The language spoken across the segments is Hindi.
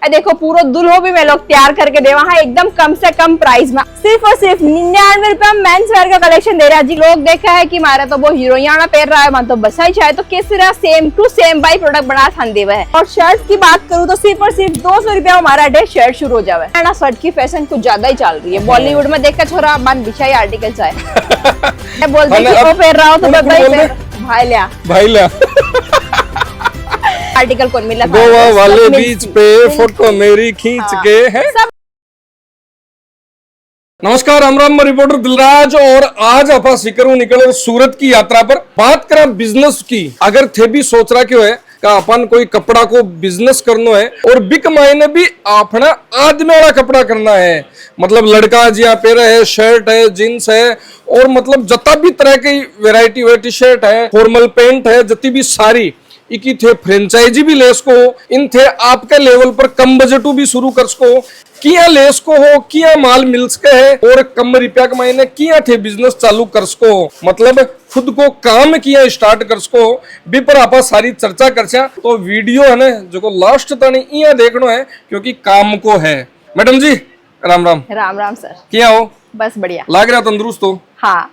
देखो पूरा दुल्हो भी मैं लोग तैयार करके दे वहाँ एकदम कम से कम प्राइस में सिर्फ और सिर्फ 99 रुपए मेंस वेयर का कलेक्शन दे रहा है जी। लोग देखा है कि हमारा तो वो हीरोइना पहन रहा है, मान तो बसा ही चाहे तो किस तरह same to same by product बना देव है। और शर्ट की बात करूँ तो सिर्फ और सिर्फ 200 रुपया हमारा डे शर्ट शुरू हो जावे है ना। शर्ट की फैशन कुछ ज्यादा ही चल रही है, बॉलीवुड में देखकर छोरा मन बिछाई आर्टिकल चाहे बोलते कि वो पहन रहा हो तो भाई लिया आर्टिकल कौन मिला गोवा वाले बीच पे फोटो मेरी खींच के है। नमस्कार, राम रिपोर्टर दिलराज और आज आप सीकरू निकले सूरत की यात्रा पर। बात करा बिजनेस की, अगर थे भी सोच रहा क्यों है का अपन कोई कपड़ा को बिजनेस करना है और बिक मायने भी अपना आदमी वाला कपड़ा करना है, मतलब लड़का जिया पे है, शर्ट है, जींस है और मतलब जता भी तरह की वेराइटी हुए, टी शर्ट है, फॉर्मल पैंट है, जती भी सारी इकी थे फ्रेंचाइजी भी ले सको, इन थे आपके लेवल पर कम बजटू भी शुरू कर सको, किया ले सको हो, किया माल मिल सके है और कम रुपया के महीने किया थे बिजनेस चालू कर सको, मतलब खुद को काम किया स्टार्ट कर सको भी पर आप सारी चर्चा कर तो वीडियो है ना जो लास्ट तक इया देखना है क्योंकि काम को है। मैडम जी राम राम। राम राम सर, क्या हो? बस बढ़िया, लाग रहा तंदुरुस्त हो? हाँ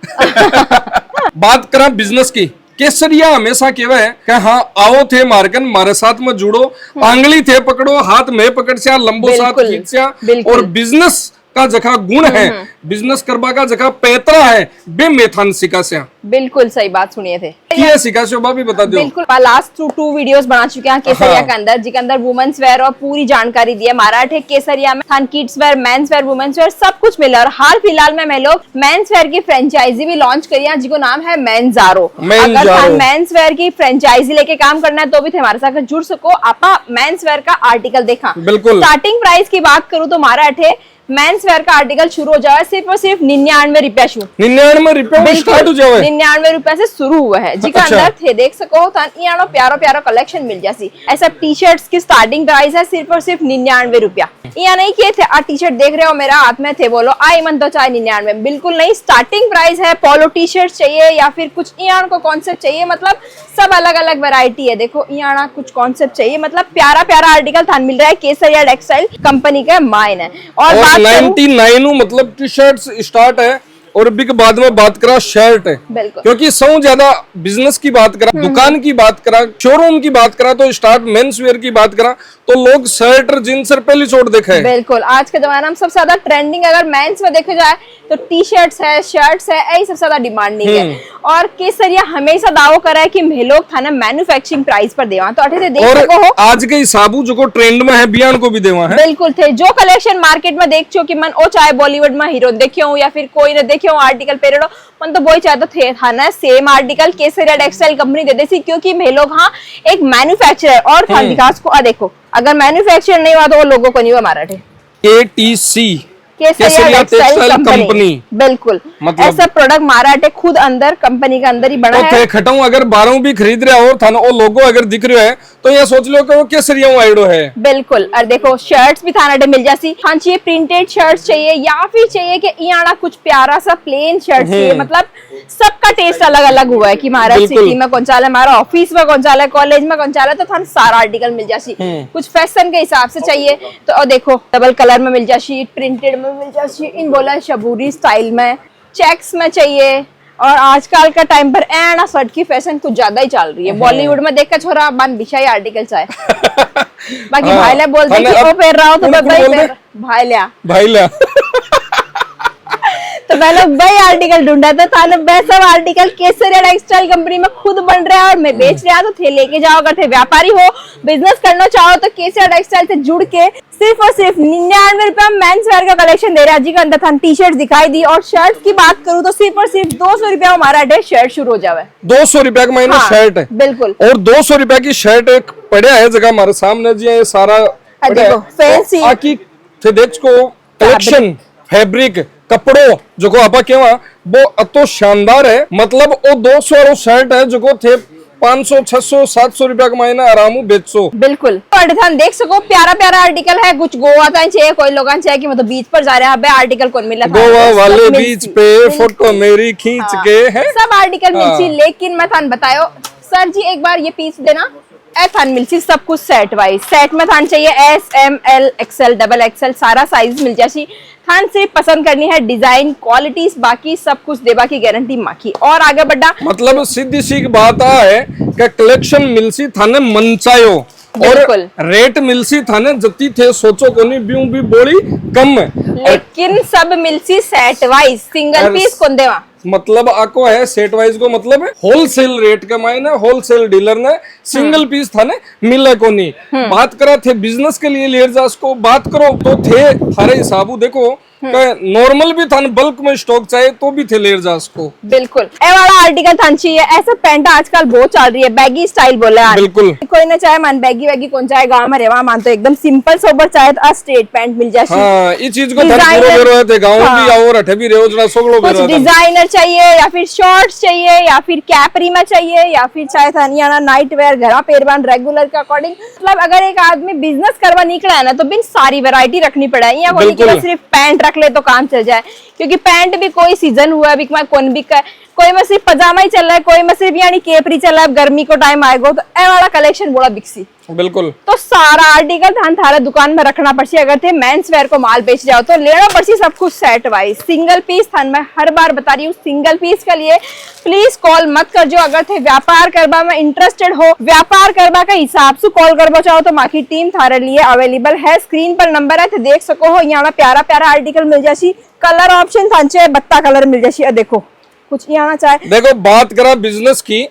बात करा बिजनेस की, केसरिया हमेशा कहवा है कि हाँ आओ थे मार्कन मारे साथ में जुड़ो, आंगली थे पकड़ो, हाथ में पकड़ से लंबो साथ खींच से, और बिजनेस का जखा गुण है, बिजनेस करबा का जखा पैतरा है बे मेथान सिखा से। बिल्कुल सही बात सुनिए थे, क्या सिखा से भी बता दो। बिल्कुल लास्ट 2 वीडियोस बना चुके हैं केसरिया के अंदर, जिसके अंदर वुमेन्स वेयर और पूरी जानकारी दी है। मराठे केसरिया में थान kids wear, men's wear, women's wear सब कुछ मिला। और हाल फिलहाल में मैं लोग मेंस वेयर की फ्रेंचाइजी भी लॉन्च करी है जिसको नाम है मेंजारो। अगर थान मेंस वेयर की फ्रेंचाइजी लेके काम करना है तो भी थे हमारे साथ जुड़ सको। आप मेंस वेयर का आर्टिकल देखा, स्टार्टिंग प्राइस की बात करूँ तो मराठे मेंस वेयर का आर्टिकल शुरू हो जाए सिर्फ और सिर्फ 99 रुपया शुरू, 99 रुपया स्टार्ट हो जाए, 99 रुपया से शुरू हुआ है जिसके अंदर थे देख सको यानो प्यारो प्यारो कलेक्शन मिल जासी। ऐसा टी शर्ट्स की स्टार्टिंग प्राइस है सिर्फ और सिर्फ 99 रुपया। यहाँ नहीं किए थे टी शर्ट देख रहे हो मेरा हाथ में थे, बोलो आई मन तो चाहे 99, बिल्कुल नहीं, स्टार्टिंग प्राइस है। पोलो टी शर्ट चाहिए या फिर कुछ यहाँ को कॉन्सेप्ट चाहिए, मतलब सब अलग अलग वैरायटी है। देखो यहाँ कुछ कॉन्सेप्ट चाहिए, मतलब प्यारा प्यारा आर्टिकल थान मिल रहा है। केसरिया टेक्सटाइल कंपनी का माइन है। और 99 मतलब टी शर्ट स्टार्ट है और बिग बाद में बात करा शर्ट है, क्योंकि सौ ज्यादा बिजनेस की बात करा, दुकान की बात करा, शोरूम की बात करा तो स्टार्ट मेंस वेयर की बात करा तो लोग शर्ट और जींस पहली चोट देखा है। बिल्कुल आज के जमाने में सबसे ज्यादा ट्रेंडिंग अगर मेंस में देखा जाए तो टी शर्ट्स है, शर्ट्स है, यही सबसे ज्यादा डिमांडिंग है। और केसरिया हमेशा दावो करा है कि मैं लोग थाना मैन्युफैक्चरिंग प्राइस पर देवा तो अठे देख सको हो। आज के हिसाबू जो ट्रेंड में है बियान को भी देवा है। बिल्कुल थे जो कलेक्शन मार्केट में देख चो कि मन ओ चाहे बॉलीवुड में हीरो देखियो या फिर कोई ने देखियो आर्टिकल पेरेडो मन तो वही चाहता थे थाना सेम आर्टिकल केसरिया टेक्सटाइल कंपनी दे देसी, क्योंकि मैं लोग हाँ एक मैन्युफैक्चरर और थान विकास को देखो अगर मैन्युफैक्चरर नहीं हुआ तो वो लोगों को नहीं हुआ मराठे ATC केसरिया टेक्सटाइल कंपनी। बिल्कुल मतलब ऐसा प्रोडक्ट मराठे खुद अंदर कंपनी के अंदर ही बना है। खटाऊ अगर 12 भी खरीद रहा हो थाना वो लोगो अगर दिख रहा है तो ये सोच लो कि वो केसरिया आइडो है। बिल्कुल। और देखो शर्ट्स भी थाना मिल जाती, हाँ चाहिए प्रिंटेड शर्ट्स चाहिए या फिर चाहिए कि यहाँ कुछ प्यारा सा प्लेन शर्ट चाहिए, मतलब सबका टेस्ट अलग अलग हुआ है कि हमारा सिटी में कौन चाला, हमारा ऑफिस में कौन चाला, कॉलेज में कौन चाला, तो थाना सारा आर्टिकल मिल जाती। कुछ फैशन के हिसाब से चाहिए तो देखो डबल कलर में मिल जाती, प्रिंटेड में मिल जाती, इन बोला शबूरी स्टाइल में, चेक्स में चाहिए। और आजकल का टाइम पर एना शर्ट की फैशन कुछ ज्यादा ही चल रही है, बॉलीवुड में देखकर छोरा मन बिछाई आर्टिकल चाहे बाकी भाई ले बोलते कि वो पहन रहा हो तो भाई लिया तो मैं लोग वही आर्टिकल ढूंढा था वैसा आर्टिकल केसरिया टेक्सटाइल कंपनी में खुद बन रहा है और मैं बेच रहा, तो थे लेके जाओ। अगर थे व्यापारी हो, बिजनेस करना चाहो तो केसरिया टेक्सटाइल से जुड़ के सिर्फ और सिर्फ 99 रुपया मेंस वेयर का कलेक्शन दे रहा है जी। का अंदर थान टी शर्ट दिखाई दी। और शर्ट की बात करूँ तो सिर्फ और सिर्फ 200 रुपया हमारा डे शर्ट शुरू हो जाए। 200 रुपया का महीना शर्ट है, बिल्कुल। और 200 रुपया की शर्ट एक पड़ा है जगह हमारे सामने जी, ये सारा फैंसी देख को कलेक्शन फैब्रिक कपड़ों जो को आपा केवा वो अतो शानदार है, मतलब वो 200 और शर्ट है जो को थे 500, 600, 700 रुपया का महीना आराम बेचो। बिल्कुल देख सको प्यारा प्यारा आर्टिकल है। कुछ गोवा का चाहिए, कोई लोग चाहिए कि मतलब बीच पर जा रहे हैं, आर्टिकल कौन मिला गोवा वाले बीच पे फोटो मेरी खींच के है, सब आर्टिकल मिलती। लेकिन मैं थान बतायो सर जी एक बार ये पीस देना ए थान मिलसी सब कुछ सेट वाइज, सेट में थान चाहिए S M L XL double XL सारा साइज मिल जासी। थान सिर्फ पसंद करनी है डिजाइन क्वालिटीज, बाकी सब कुछ देवा की गारंटी माकी। और आगे बढ़ा मतलब सीधी सी बात आ है कि कलेक्शन मिलसी थाने मन चायो और रेट मिलसी थाने जती थे सोचो कोनी ब्यू भी बोली कम है, लेकिन सब मिलसी सेट वाइज, सिंगल पीस कौन देवा। मतलब आको है सेट वाइज को मतलब होलसेल रेट के मायने होलसेल डीलर ने सिंगल पीस थाने मिले को नहीं। बात करा थे बिजनेस के लिए लेर जा को बात करो तो थे थारे हिसाबू देखो नॉर्मल भी थाने बल्क में स्टॉक चाहिए तो भी थे लेर जा को। बिल्कुल ए वाला आर्टिकल थान चाहिए। ऐसा पैंट आजकल बहुत चल रही है, बैगी स्टाइल बोला है। बिल्कुल कोई ना चाहे मन बैगी वैगी कौन चाहे गांव में रेवा मान तो एकदम सिंपल सोबर चाहे तो स्ट्रेट पैंट मिल जाए। हाँ ये चीज को थे गाँव भी और अठे भी रेवजना सोगलो कुछ डिजाइनर चाहिए या फिर शॉर्ट्स चाहिए या फिर कैपरी में चाहिए या फिर चाहे थानियाना नाइट वेयर घरा पेरवान रेगुलर के अकॉर्डिंग। मतलब अगर एक आदमी बिजनेस करवा निकला है ना तो बिन सारी वैरायटी रखनी पड़ा है। यहाँ कोई सिर्फ पैंट रख ले तो काम चल जाए, क्योंकि पैंट भी कोई सीजन हुआ है, कौन भी कोई में सिर्फ पजामा ही चल रहा है, कोई में सिर्फ यानी केपरी चल रहा है। गर्मी को टाइम आएगा तो ए वाला कलेक्शन बड़ा बिकसी। बिल्कुल तो सारा आर्टिकल थान थारा दुकान में रखना पड़सी। अगर थे मेंस वेयर को माल बेच जाओ तो लेना पड़सी सब कुछ सेट वाइज। सिंगल पीस थान मैं हर बार बता रही हूँ, सिंगल पीस के लिए प्लीज कॉल मत कर जो। अगर थे व्यापार करवा में इंटरेस्टेड हो, व्यापार करवा के हिसाब से कॉल करवा चाहो तो माकी टीम थारे लिए अवेलेबल है। स्क्रीन पर नंबर है तो देख सको हो। यहाँ में प्यारा प्यारा आर्टिकल मिल जासी, कलर ऑप्शन थांचे बत्ता कलर मिल जासी। देखो कुछ यहाँ चाहे देखो बात करा बिजनेस की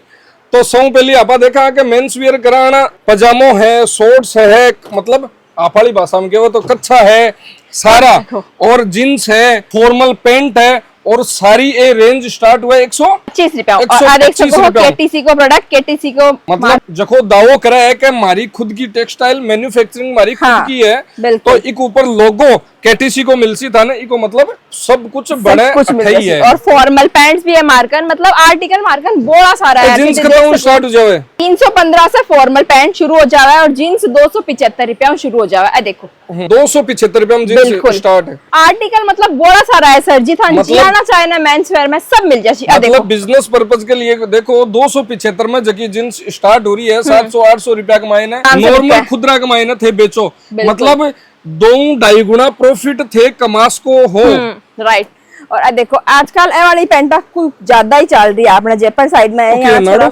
तो सौ पहली आपा देखा कि मेंस वियर कराना पजामो है, शॉर्ट्स है, मतलब आपाली भाषा में वो तो कच्चा है सारा, और जींस है, फॉर्मल पैंट है, और सारी ए रेंज स्टार्ट हुआ 125 रुपया। और एक केटीसी को प्रोडक्ट केटीसी को मतलब जको दावो करा है कि हमारी खुद की टेक्सटाइल मैन्युफैक्चरिंग हमारी खुद की है तो एक ऊपर लोगो केटीसी को मिलसी था ना, इको मतलब सब कुछ बड़े अच्छी है। और फॉर्मल पैंट्स भी है मार्कन, मतलब आर्टिकल मार्कन बड़ा सारा है। जींस कितना स्टार्ट हो जावे 315 से फॉर्मल पैंट शुरू हो जावा है और जींस 275 रुपया शुरू हो जावा है। देखो 275 रुपया में जींस स्टार्ट है। आर्टिकल मतलब बड़ा सारा है सर जी, थान जियाना चाहे ना मेंस वेयर में सब मिल जासी। मतलब बिजनेस पर्पज के लिए देखो 275 में जकी जींस स्टार्ट हो रही है 700-800 रुपया कमाए ना, नॉर्मल खुदरा कमाए ना थे बेचो, मतलब 2-2.5 गुना प्रॉफिट थे कमास को हो। राइट। और देखो आजकल ए वाली पैंटा कुछ ज्यादा ही चल रही है अपने जयपुर साइड में।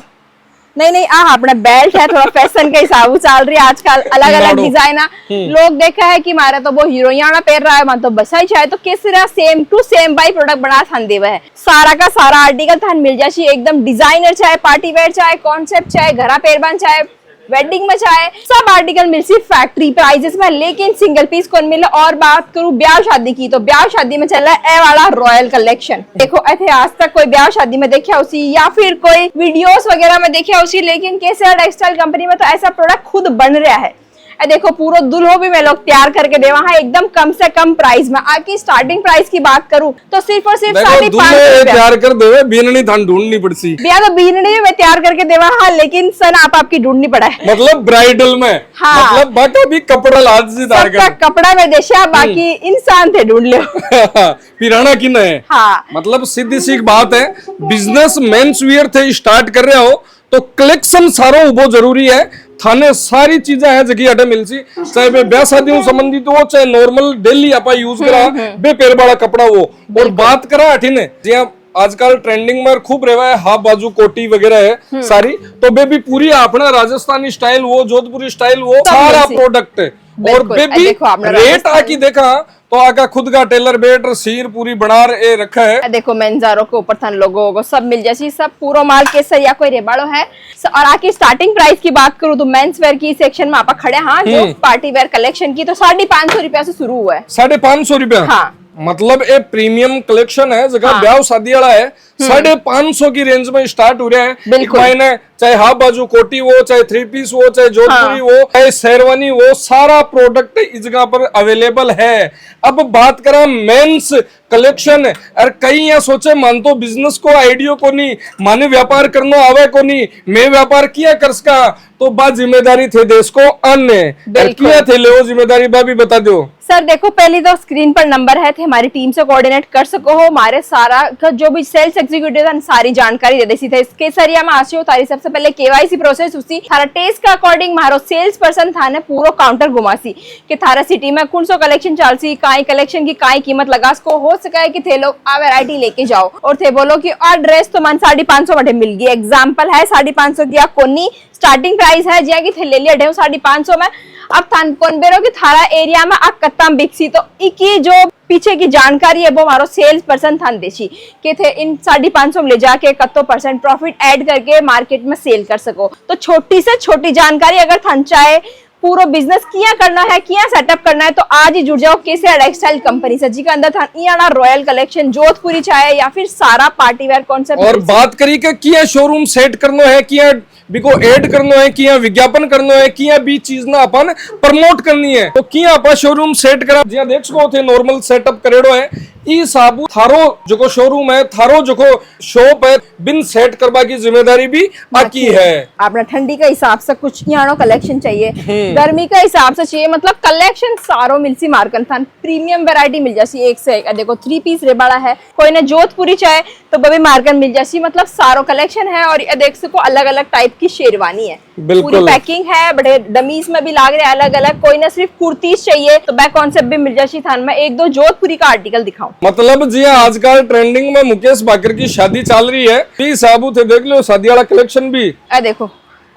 नहीं अपना बेल्ट है थोड़ा फैशन के हिसाब से चल रही है आजकल, अलग अलग डिजाइन है। लोग देखा है कि मारा तो वो हीरोइना पहन रहा है, मान तो बसा ही चाहे तो किस तरह same to same by product बना थान देवा है। सारा का सारा आर्टिकल थान मिल जासी एकदम डिजाइनर, चाहे पार्टी वेयर, चाहे कॉन्सेप्ट, चाहे घरा पेरबान, चाहे वेडिंग में, चाहे सब आर्टिकल मिलसी फैक्ट्री प्राइजेस में, लेकिन सिंगल पीस कौन मिले। और बात करूं ब्याह शादी की तो ब्याह शादी में चल रहा है ए वाला रॉयल कलेक्शन। देखो ऐसे आज तक कोई ब्याह शादी में देखा उसी या फिर कोई वीडियोस वगैरह में देखा उसी, लेकिन केसर टेक्सटाइल कंपनी में तो ऐसा प्रोडक्ट खुद बन रहा है। देखो पूरा दुल्हो भी मैं लोग तैयार करके दे वहाँ एकदम कम से कम प्राइस में। आकी स्टार्टिंग प्राइस की बात करूं तो सिर्फ और सिर्फ 550 तैयार कर दे, बीननी थान ढूंढनी पड़सी। भैया तो बीननी में तैयार करके देवा, हाँ लेकिन सन आप आपकी ढूंढनी पड़ा है। मतलब ब्राइडल में, हाँ मतलब बाटा भी कपड़ा लाद से तैयार कर कपड़ा में देशा, बाकी इंसान थे ढूंढ लो पिराना की न है। हाँ मतलब सीधी सी बात है, बिजनेस मेंस वियर थे स्टार्ट कर रहे हो तो कलेक्शन सारो उबो जरूरी है। थाने सारी चीजें है जगह अटे मिलसी, चाहे वे ब्याह शादियों संबंधित हो, चाहे नॉर्मल डेली आप यूज करा बे पेर वाला कपड़ा वो। और बात करा अठीने जी आजकल ट्रेंडिंग में खूब रेवा है हाफ बाजू कोटी वगैरह है सारी, तो बे भी पूरी अपना राजस्थानी स्टाइल वो, जोधपुरी स्टाइल वो सारा प्रोडक्ट है। और बे भी रेट आकी देखा तो आका खुद का टेलर बेट सीर पूरी बना रखा है। देखो मेंजारो के ऊपर थान लोगों को सब मिल जासी, सब पूरा माल केसर या कोई रेबाड़ो है। और आके स्टार्टिंग प्राइस की बात करूं तो मेंस वेयर की सेक्शन में आप खड़े, हाँ जो पार्टी वेयर कलेक्शन की तो 550 रुपया से शुरू हुआ है। 550 रुपया, हाँ मतलब एक प्रीमियम कलेक्शन है जगह ब्याह शादी वाला है। 550 की रेंज में स्टार्ट हो रहा है। बिल्कुल चाहे हाफ बाजू कोटी हो, चाहे 3 पीस हो, चाहे जोधपुरी हो, चाहे शेरवानी हो, सारा प्रोडक्ट इस जगह पर अवेलेबल है। अब बात करा मेंस कलेक्शन, और कई यहाँ सोचे मान तो बिजनेस को आइडियो को नहीं, माने व्यापार करनो आवे को नहीं, मैं व्यापार किया कर सका तो बात जिम्मेदारी थे देश को अन्य किया थे ले जिम्मेदारी बाबी बता दो। सर देखो पहले तो स्क्रीन पर नंबर है थे, हमारी टीम से कोऑर्डिनेट कर सको हो, हमारे सारा जो भी सेल्स एग्जीक्यूटिव सारी जानकारी दे देसी थे। इसके सरिया में आसी हो तारी सबसे से पहले केवाईसी प्रोसेस हुसी थारा टेस्ट का अकॉर्डिंग मारो सेल्स पर्सन था ने पूरो काउंटर घुमासी कि थारा सिटी में कौन सो कलेक्शन चलसी काई कलेक्शन की काई कीमत लगा सको हो सका है कि थे लोग आ वैरायटी लेके जाओ और थे बोलो कि और ड्रेस तो मन 550 मटे मिल गई एग्जाम्पल है 550 की कोनी स्टार्टिंग प्राइस है जिया की थे ले लिया ढेव 550 में अब थान कौन बेरो कि थारा एरिया में आ कत्ता बिकसी तो इकी जो पीछे की जानकारी है वो हमारो सेल्स पर्सन थान देची कि थे इन 550 में ले जाके कत्तो % प्रॉफिट ऐड करके मार्केट में सेल कर सको। तो छोटी से छोटी जानकारी अगर थान चाहे पूरा बिजनेस किया करना है किया सेटअप करना है तो आज ही जुड़ जाओ केसरिया टेक्सटाइल कंपनी से जी का अंदर था इयाना रॉयल कलेक्शन जोधपुरी चाहे या फिर सारा पार्टी वेयर कॉन्सेप्ट। और बात करी के किया शोरूम सेट करनो है किया बिको ऐड करनो है किया विज्ञापन करनो है किया भी चीज ना अपन प्रमोट करनी है तो किया अपन शोरूम सेट करा जिया देख सको थे नॉर्मल सेटअप करेडो है ई साबु थारो जो शोरूम है थारो जो शॉप है बिन सेट करवा की जिम्मेदारी भी बाकी है। आपने ठंडी का हिसाब से कुछ यहाँ कलेक्शन चाहिए गर्मी का हिसाब से चाहिए मतलब कलेक्शन सारो मिलसी मार्कन था प्रीमियम वैरायटी मिल जासी एक से एक देखो 3 पीस रेबाड़ा है कोई ने जोधपुरी चाहे तो बभी मार्कन मिल जासी मतलब सारो कलेक्शन है और ये देख सको अलग अलग टाइप की शेरवानी है पूरी पैकिंग है बड़े डमीज में भी लाग रहे अलग अलग कोई ने सिर्फ कुर्तीज चाहिए तो बैक कॉन्सेप्ट भी मिल जासी थान में 1-2 जोधपुरी का आर्टिकल दिखाऊं। मतलब जी आजकल ट्रेंडिंग में मुकेश बाकर की शादी चल रही है पी साबू थे देख लो शादी वाला कलेक्शन भी देखो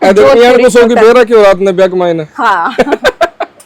यार सो की बेरा क्यों रात ने बैक मायने हाँ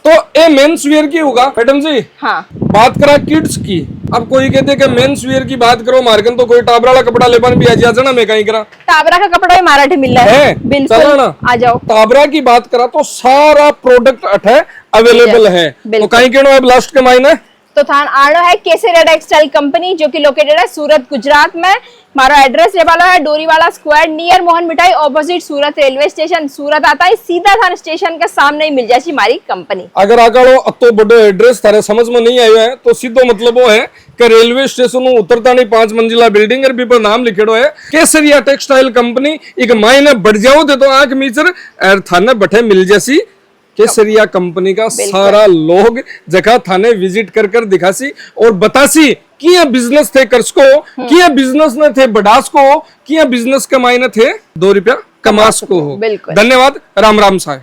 तो ये मेंस वियर की होगा मैडम जी। हाँ बात करा किड्स की अब कोई कहते कि मेंस वियर की बात करो मार्केट तो कोई टाबरा वाला कपड़ा लेपन भी आ जाना मैं कहीं करा टाबरा का कपड़ा भी मराठी मिल रहा है बिल्कुल आ जाओ। टाबरा की बात करा तो सारा प्रोडक्ट अठे अवेलेबल है तो कहीं के अब लास्ट के मायने तो थान आनो है केसरिया टेक्सटाइल कंपनी जो कि लोकेटेड है सूरत गुजरात में। हमारा एड्रेस ये वाला है डोरीवाला स्क्वायर नियर मोहन मिठाई ऑपोजिट सूरत रेलवे स्टेशन सूरत आता है सीधा थान स्टेशन के सामने ही मिल जाती हमारी कंपनी। अगर आकाड़ो अतो बड़ो एड्रेस थारे समझ में नहीं आयो है तो सीधो मतलब वो है कि रेलवे स्टेशन उतरता नहीं 5 मंजिला बिल्डिंग और भी पर नाम लिखेड़ो है केसरिया टेक्सटाइल कंपनी एक मायने बढ़ जाओ दे तो आंख मीचर थाने बैठे मिल जैसी केसरिया कंपनी का सारा लोग जगह थाने विजिट कर कर दिखासी और बतासी किया बिजनेस थे कर्सको किया बिजनेस ने थे बढ़ास को किया बिजनेस के मायने थे 2 रुपया कमास को हो। बिल्कुल धन्यवाद राम राम साहब।